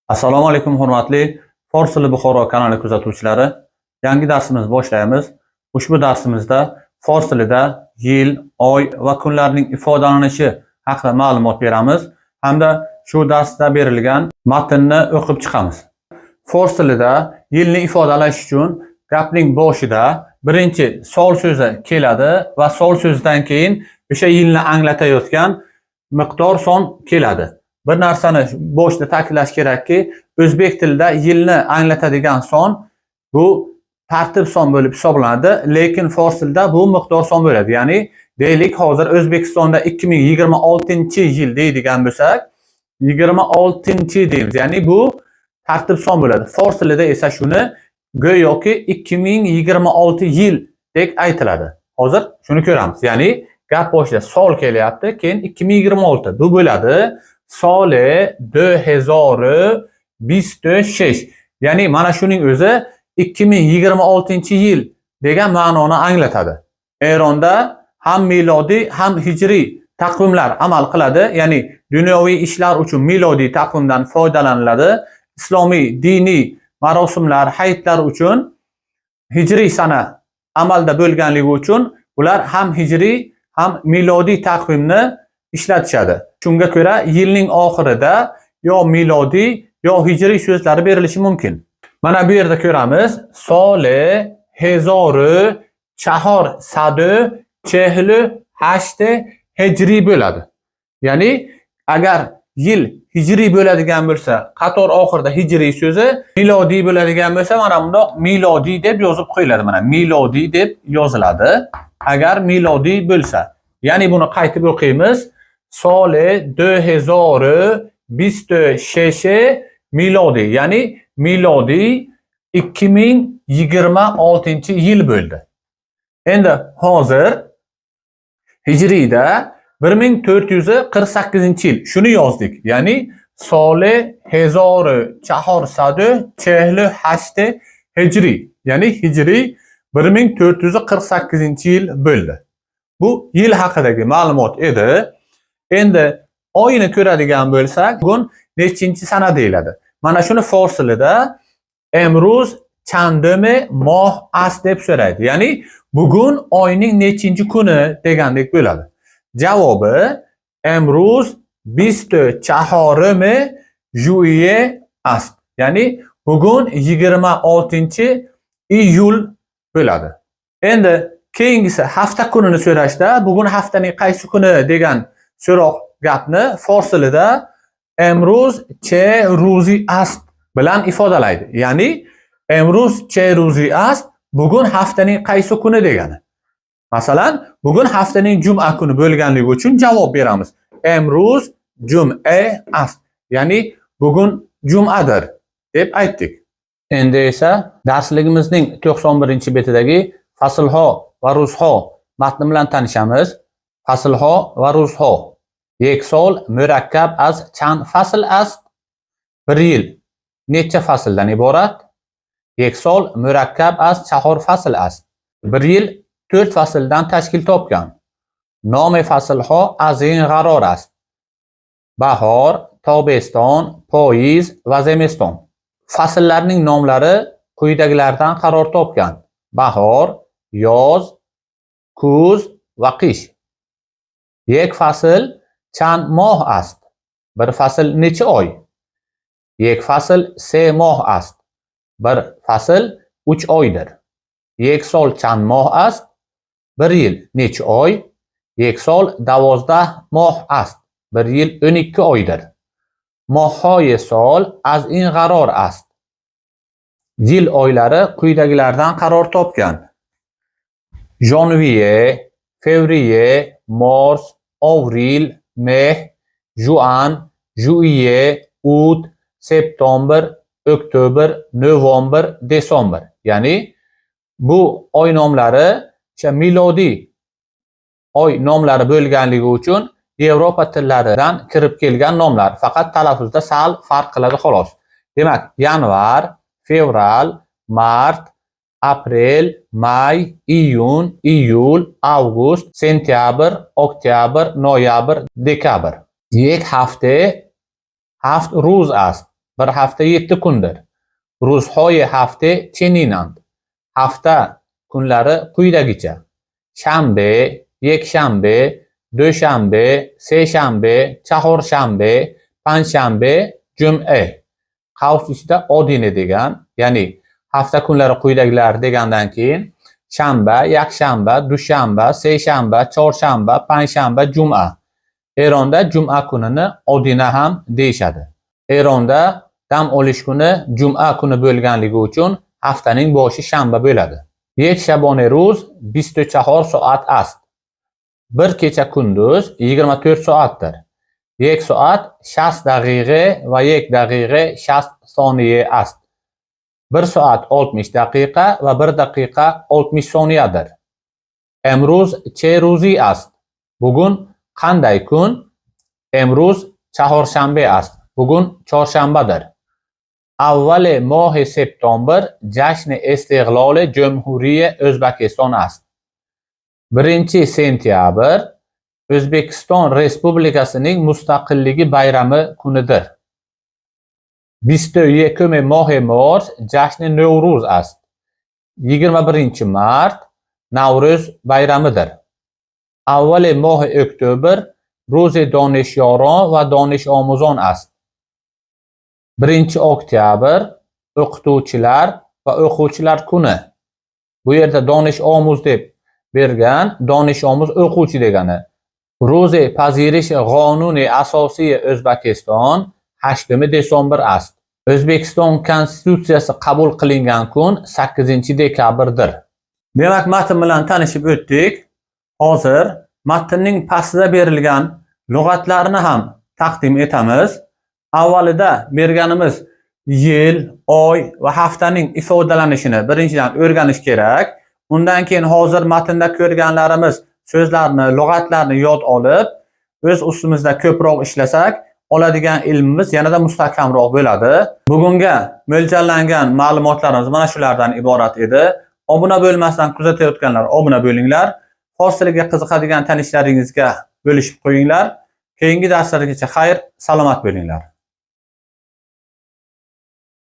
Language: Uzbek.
Assalomu alaykum hurmatli Fors tili Buxoro kanali kuzatuvchilari. Yangi darsimizni boshlaymiz. Ushbu darsimizda fors tilida yil, oy va kunlarning ifodalanishi haqida ma'lumot beramiz hamda shu darsda berilgan matnni o'qib chiqamiz. Fors tilida yilni ifodalash uchun gapning boshida birinchi sol so'zi keladi va sol so'zidan keyin o'sha yilni anglatayotgan miqdor son keladi. Bir narsani boshda ta'kidlash kerakki, o'zbek tilida yilni anglatadigan son bu tartib son bo'lib hisoblanadi, lekin fors tilida bu miqdor son bo'ladi. Ya'ni deylik, hozir O'zbekistonda 2026-yil deydigan bo'lsak, 26 deymiz. Ya'ni bu tartib son bo'ladi. Fors tilida esa shuni go'yoki 2026 yil deb aytiladi. Hozir shuni ko'ramiz. Ya'ni gap boshida sol kelyapti, keyin 2026 bu bo'ladi. Sole 2026. Ya'ni mana shuning o'zi 2026-yil degan ma'noni anglatadi. Eronda ham milodiy ham hijriy taqvimlar amal qiladi. Ya'ni dunyoviy ishlar uchun milodiy taqvimdan foydalaniladi. Islomiy diniy marosimlar, hayitlar uchun hijriy sana amalda bo'lganligi uchun ular ham hijriy ham milodiy taqvimni ishlatishadi. Shunga ko'ra yilning oxirida yo milodiy yo hijriy so'zlari berilishi mumkin. Mana bu yerda ko'ramiz. Sole 1448 hijriy bo'ladi. Ya'ni agar yil hijriy bo'ladigan bo'lsa, qator oxirida hijriy so'zi, milodiy bo'ladigan bo'lsa, mana bundoq milodiy deb yozib qo'yiladi. Mana milodiy deb yoziladi agar milodiy bo'lsa. Ya'ni buni qaytib o'qiymiz. Sole 2026 milodiy, ya'ni milodiy 2026-yil bo'ldi. Endi hozir hijriyda 1448-yil shuni yozdik. Ya'ni Sole 1448 hijriy, ya'ni hijriy 1448-yil bo'ldi. Bu yil haqidagi ma'lumot edi. Endi oyni ko'radigan bo'lsak, bugun nechinchi sana deyiladi. Mana shuni fors tilida emruz chandimi moh ast deb so'raydi. Ya'ni bugun oyning nechinchi kuni degandek bo'ladi. Javobi emruz 24 juye ast. Ya'ni bugun 26-iyul bo'ladi. Endi keyingisi hafta kunini so'rashda, bugun haftaning qaysi kuni degan so'roq gapni fors tilida emruz che ruzi ast bilan ifodalaydi. Ya'ni emruz che ruzi ast bugun haftaning qaysi kuni degani. Masalan, bugun haftaning juma kuni bo'lganligi uchun javob beramiz. Emruz jum'e ast. Ya'ni bugun jumadir deb aytdik. Endi esa darsligimizning 91-betidagi faslho va ruzho matni bilan tanishamiz. Faslho va ruzho. Yek sol murakkab az chand fasl ast. Bir yil necha fasldan iborat? Yek sol murakkab az chahor fasl ast. Bir yil 4 fasldan tashkil topgan. Nomi faslho az in g'aror ast. Bahor, tobeston, poyiz va zemiston. Fasllarning nomlari quyidagilardan qaror topgan. Bahor, yoz, kuz va qish. Yek fasl chand moh ast. Bir fasl necha oy? Yek fasl 3 moh ast. Bir fasl 3 oydir. Yek sol chand moh ast. Bir yil necha oy? Yek sol 12 moh ast. Bir yil 12 oydir. Mohhoy sol az in g'aror ast. Yil oylari quyidagilardan qaror topgan. Janvier, fevrier, mars, avril, may, juan, juillet, août, september, oktober, november, desember. Ya'ni bu oy nomlari milodiy oy nomlari bo'lganligi uchun Yevropa tillaridan kirib kelgan nomlar, faqat talaffuzda sal farq qiladi xolos. Demak, yanvar, fevral, mart, aprel, may, iyun, iyul, avgust, sentyabr, oktyabr, noyabr, dekabr. Yek hafte haft ruz ast. Bir hafta 7 kundir. Ro'zهای hafte چنینند. Hafta kunlari quyidagicha: shanba, yakshanba, dushanba, seshanba, chorshanba, panshanba, jum'a. Qavs ichida odini degan, ya'ni hafta kunlari quyidagilar degandan keyin shanba, yakshanba, dushanba, seshanba, chorshanba, panshanba, jum'a. Eronda jum'a kunini odina ham deyishadi. Eronda dam olish kuni jum'a kuni bo'lganligi uchun haftaning boshi shanba bo'ladi. Yek shabona ro'z 24 soat ast. Bir kecha kunduz 24 soatdir. Yek soat 60 daqiqa va yek daqiqa 60 soniye ast. 1 soat 60 daqiqa va 1 daqiqa 60 soniyadir. Emruz che ruzi ast. Bugun qanday kun? Emruz chorshanba ast. Bugun chorshanbadir. Avvali mohi september jashni istiqloli Jumhuriya O'zbekiston ast. 1-sentyabr O'zbekiston Respublikasining mustaqilligi bayrami kunidir. 22 mohi mars jashni Navro'z ast. 21 mart Navro'z bayramidir. Avvali mohi oktyabr ro'zi donishyoron va donish omuzon ast. 1 oktyabr o'qituvchilar va o'quvchilar kuni. Bu yerda donish omuz deb bergan, donish omuz o'quvchi degani. Ro'zi pazirish qonuni asosiy O'zbekiston 8-desembr ast. O'zbekiston konstitutsiyasi qabul qilingan kun 8-dekabrdir. Demak, matn bilan tanishib o'tdik. Hozir matnning pastida berilgan lug'atlarni ham taqdim etamiz. Avvalida berganimiz yil, oy va haftaning ifodalanishini birinchidan o'rganish kerak. Undan keyin hozir matnda ko'rganlarimiz so'zlarni, lug'atlarni yod olib, o'z ustimizda ko'proq ishlasak, oladigan ilmimiz yanada mustahkamroq bo'ladi. Bugunga mo'ljallangan ma'lumotlarimiz mana shulardan iborat edi. Obuna bo'lmasdan kuzatayotganlar obuna bo'linglar. Fors tiliga qiziqadigan tanishlaringizga bo'lishib qo'yinglar. Keyingi darslargacha xayr, salomat bo'linglar.